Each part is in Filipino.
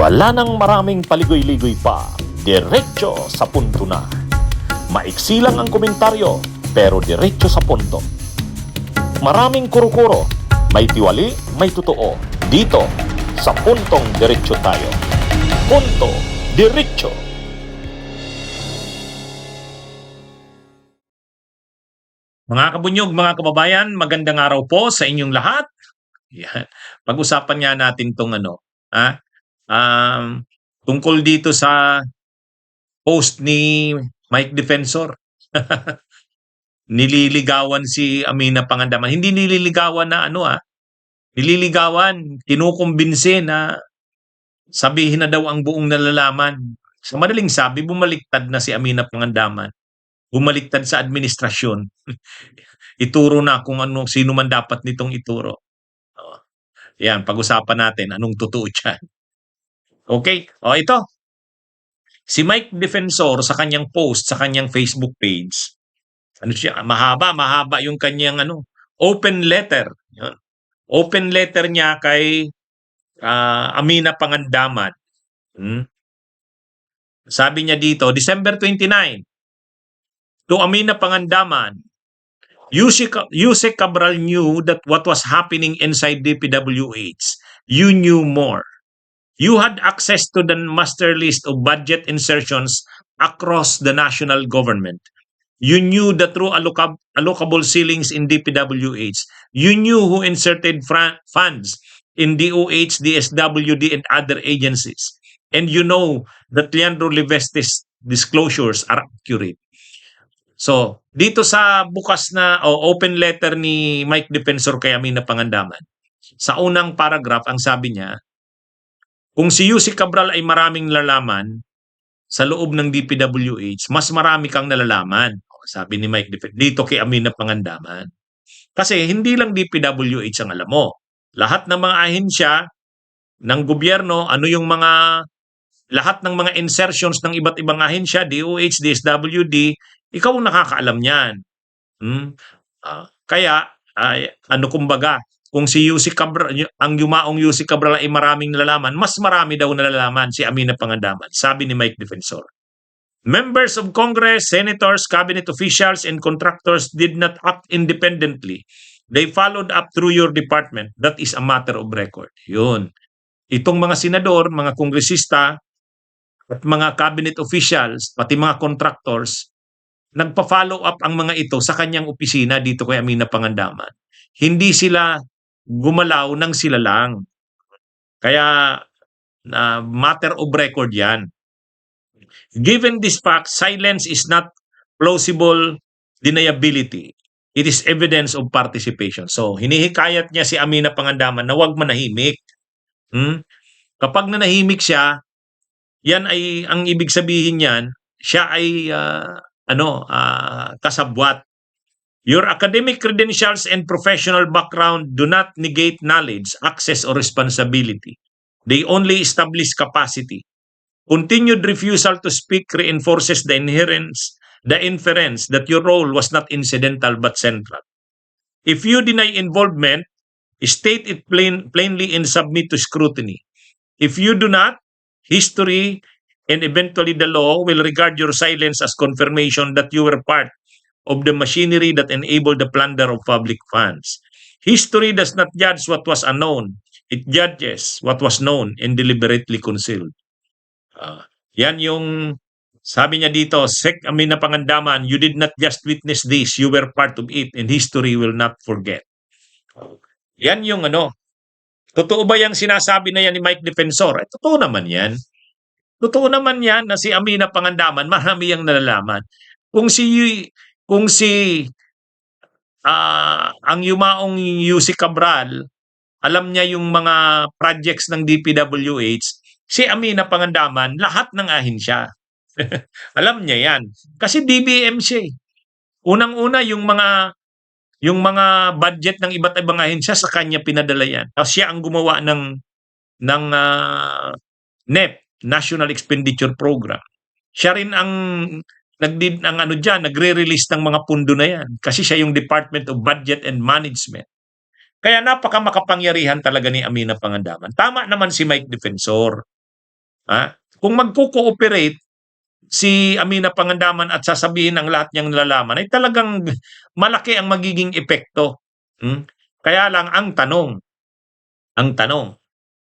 Wala nang maraming paligoy-ligoy pa, diretso sa punto na. Maiksi lang ang komentaryo, pero diretso sa punto. Maraming kuro-kuro, may tiwali, may totoo. Dito, sa Puntong Diretso tayo. Punto Diretso. Mga kabunyog, mga kababayan, magandang araw po sa inyong lahat. Yan. Pag-usapan nga natin tong tungkol dito sa post ni Mike Defensor. Nililigawan si Amina Pangandaman. Hindi nililigawan na nililigawan, kinukumbinsi na sabihin na daw ang buong nalalaman. Sa madaling sabi, bumaliktad na si Amina Pangandaman. Bumaliktad sa administrasyon. Ituro na kung sino man dapat nitong ituro. Yan, pag-usapan natin anong totoo dyan. Okay, ito. Si Mike Defensor sa kanyang post, sa kanyang Facebook page, mahaba yung kanyang open letter. Yun. Open letter niya kay Amina Pangandaman. Sabi niya dito, December 29, to Amina Pangandaman, Yusek Cabral knew that what was happening inside DPWH. You knew more. You had access to the master list of budget insertions across the national government. You knew the true allocable ceilings in DPWH. You knew who inserted funds in DOH, DSWD, and other agencies. And you know that Leandro Liveste's disclosures are accurate. So, dito sa bukas na open letter ni Mike Defensor kay Amina Pangandaman, sa unang paragraph, ang sabi niya, kung si Yusek Cabral ay maraming nalalaman sa loob ng DPWH, mas marami kang nalalaman. Sabi ni Mike Defensor, dito kay Amina Pangandaman. Kasi hindi lang DPWH ang alam mo. Lahat ng mga ahensya ng gobyerno, lahat ng mga insertions ng iba't ibang ahensya, DOH, DSWD, ikaw ang nakakaalam niyan. Kaya, kumbaga, kung si Yusek Cabral, ang yumaong Yusek Cabral ay maraming nalalaman, mas marami daw nalalaman si Amina Pangandaman, sabi ni Mike Defensor. Members of Congress, senators, cabinet officials, and contractors did not act independently. They followed up through your department. That is a matter of record. Yun. Itong mga senador, mga kongresista, at mga cabinet officials, pati mga contractors, nagpa-follow up ang mga ito sa kanyang opisina dito kay Amina Pangandaman. Hindi sila gumalaw nang sila lang. Kaya matter of record yan. Given this fact, silence is not plausible deniability. It is evidence of participation. So, hinihikayat niya si Amina Pangandaman na huwag manahimik. Kapag nanahimik siya, yan ay, ang ibig sabihin niyan, siya ay kasabwat. Your academic credentials and professional background do not negate knowledge, access, or responsibility. They only establish capacity. Continued refusal to speak reinforces the inference that your role was not incidental but central. If you deny involvement, state it plainly and submit to scrutiny. If you do not, history and eventually the law will regard your silence as confirmation that you were part of the machinery that enabled the plunder of public funds. History does not judge what was unknown. It judges what was known and deliberately concealed. Yan yung sabi niya dito, Sec Amina Pangandaman, you did not just witness this, you were part of it and history will not forget. Yan yung totoo ba yung sinasabi na yan ni Mike Defensor? Totoo naman yan. Totoo naman yan na si Amina Pangandaman, marami yung nalalaman. Kung ang yumaong Yusek Cabral, alam niya yung mga projects ng DPWH, si Amina Pangandaman, lahat ng ahensya. Alam niya yan. Kasi DBM siya. Unang-una, yung mga budget ng iba't ibang ahensya sa kanya pinadala yan. Tapos siya ang gumawa ng NEP, National Expenditure Program. Siya rin ang nagre-release ng mga pundo na yan. Kasi siya yung Department of Budget and Management. Kaya napaka makapangyarihan talaga ni Amina Pangandaman. Tama naman si Mike Defensor. Kung magko-cooperate si Amina Pangandaman at sasabihin ang lahat niyang nalalaman, ay talagang malaki ang magiging epekto. Kaya lang ang tanong,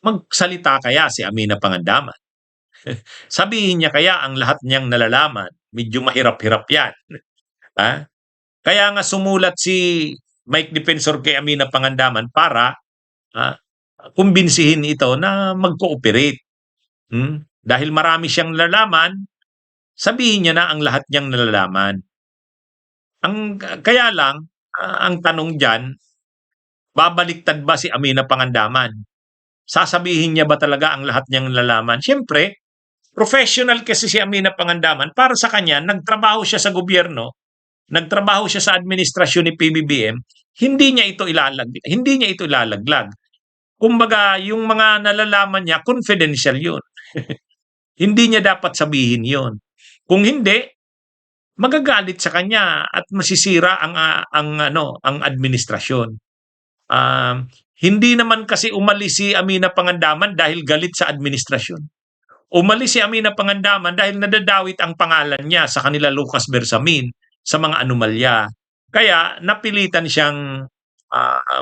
magsalita kaya si Amina Pangandaman? Sabihin niya kaya ang lahat niyang nalalaman? Medyo mahirap-hirap yan. Kaya nga sumulat si Mike Defensor kay Amina Pangandaman para kumbinsihin ito na mag-cooperate. Dahil marami siyang nalalaman, sabihin niya na ang lahat niyang nalalaman. Kaya lang, ang tanong diyan, babaliktad ba si Amina Pangandaman? Sasabihin niya ba talaga ang lahat niyang nalalaman? Siyempre, professional kasi si Amina Pangandaman. Para sa kanya, nagtrabaho siya sa gobyerno, nagtrabaho siya sa administrasyon ni PBBM, hindi niya ito ilalaglag. Kumbaga, yung mga nalalaman niya, confidential yun. Hindi niya dapat sabihin yun. Kung hindi, magagalit sa kanya at masisira ang administrasyon. Hindi naman kasi umalis si Amina Pangandaman dahil galit sa administrasyon. Umalis si Amina Pangandaman dahil nadadawit ang pangalan niya sa kanila Lucas Bersamin sa mga anomalya. Kaya napilitan siyang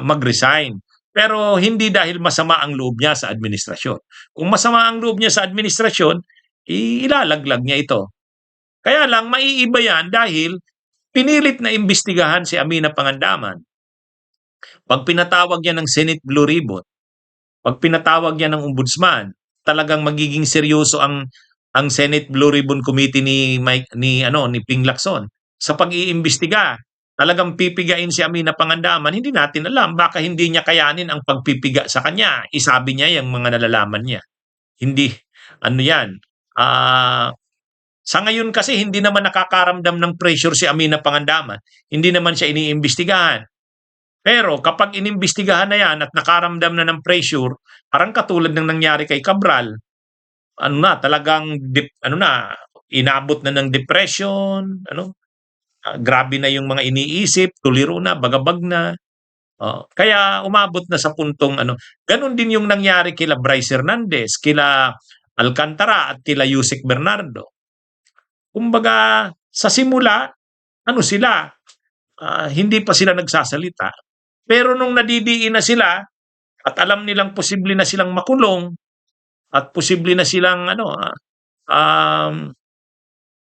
mag-resign. Pero hindi dahil masama ang loob niya sa administrasyon. Kung masama ang loob niya sa administrasyon, ilalaglag niya ito. Kaya lang maiiba yan dahil pinilit na imbestigahan si Amina Pangandaman. Pag pinatawag yan ng Senate Blue Ribbon, pag pinatawag yan ng Ombudsman, talagang magiging seryoso ang Senate Blue Ribbon Committee ni Ping Lacson sa pag-iimbestiga. Talagang pipigain si Amina Pangandaman, hindi natin alam, baka hindi niya kayanin ang pagpipiga sa kanya. Isabi niya yung mga nalalaman niya. Hindi, yan. Sa ngayon kasi, hindi naman nakakaramdam ng pressure si Amina Pangandaman. Hindi naman siya iniimbestigahan. Pero kapag inimbestigahan na yan at nakaramdam na ng pressure, parang katulad ng nangyari kay Cabral, talagang, inabot na ng depression, grabe na yung mga iniisip, tuliro na, bagabag na. Kaya umabot na sa puntong ganun din yung nangyari kila Bryce Hernandez, kila Alcantara at kila Yusek Bernardo. Kumbaga sa simula, sila, hindi pa sila nagsasalita. Pero nung nadidiin na sila at alam nilang posible na silang makulong at posible na silang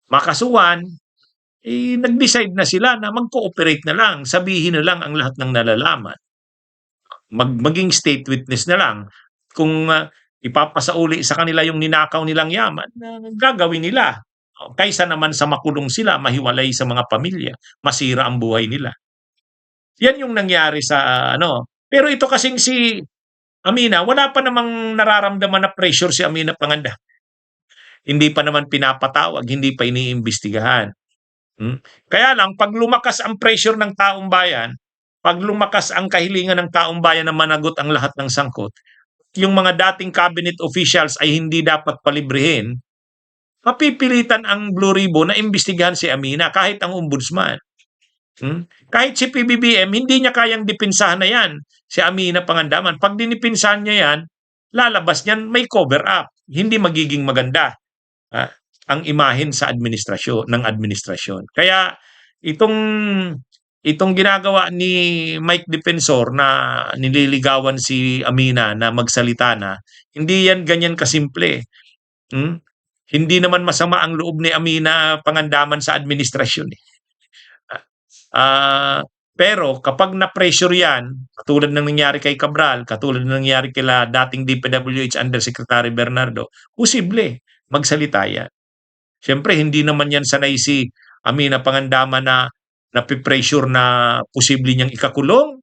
makasuhan, nag-decide na sila na mag-cooperate na lang, sabihin na lang ang lahat ng nalalaman. Maging state witness na lang. Kung ipapasauli sa kanila yung ninakaw nilang yaman, gagawin nila. Kaysa naman sa makulong sila, mahiwalay sa mga pamilya, masira ang buhay nila. Yan yung nangyari sa Pero ito kasing si Amina, wala pa namang nararamdaman na pressure si Amina Pangandaman. Hindi pa naman pinapatawag, hindi pa iniimbestigahan. Kaya lang, pag lumakas ang pressure ng taong bayan, pag lumakas ang kahilingan ng taong bayan na managot ang lahat ng sangkot, yung mga dating cabinet officials ay hindi dapat palibrihin, mapipilitan ang Blue Ribbon na imbestigahan si Amina kahit ang ombudsman. Kahit si PBBM, hindi niya kayang dipinsahan na yan, si Amina Pangandaman. Pag dinipinsahan niya yan, lalabas niyan may cover up. Hindi magiging maganda ang imahen sa ng administrasyon. Kaya itong ginagawa ni Mike Defensor na nililigawan si Amina na magsalita na, hindi yan ganyan kasimple. Hindi naman masama ang loob ni Amina Pangandaman sa administrasyon. Pero kapag na-pressure yan, katulad ng nangyari kay Cabral, katulad ng nangyari kila dating DPWH Undersecretary Bernardo, posible magsalita yan. Siyempre, hindi naman yan sanay si Amina Pangandaman na napipressure na posible niyang ikakulong.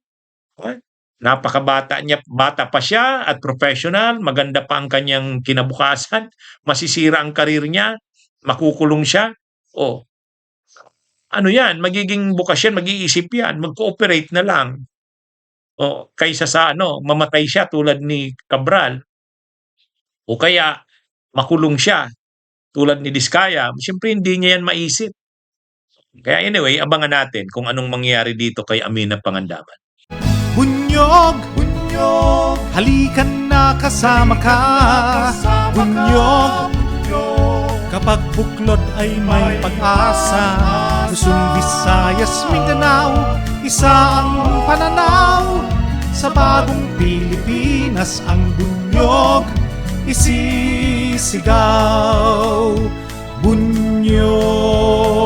Napakabata niya, bata pa siya at professional, maganda pa ang kanyang kinabukasan, masisira ang karir niya, makukulong siya. Yan, magiging bukas yan, mag-iisip yan, mag-cooperate na lang. Kaysa sa mamatay siya tulad ni Cabral. O kaya makulong siya tulad ni Diskaya. Siyempre hindi niya yan maisip. Kaya anyway, abangan natin kung anong mangyayari dito kay Amina Pangandaman. Bunyog, bunyog, halikan na kinakasama ka, bunyog. Kapag buklod ay may pag-asa, Luzon, Visayas, Mindanao, isa ang pananaw. Sa bagong Pilipinas ang bunyog isisigaw. Bunyog.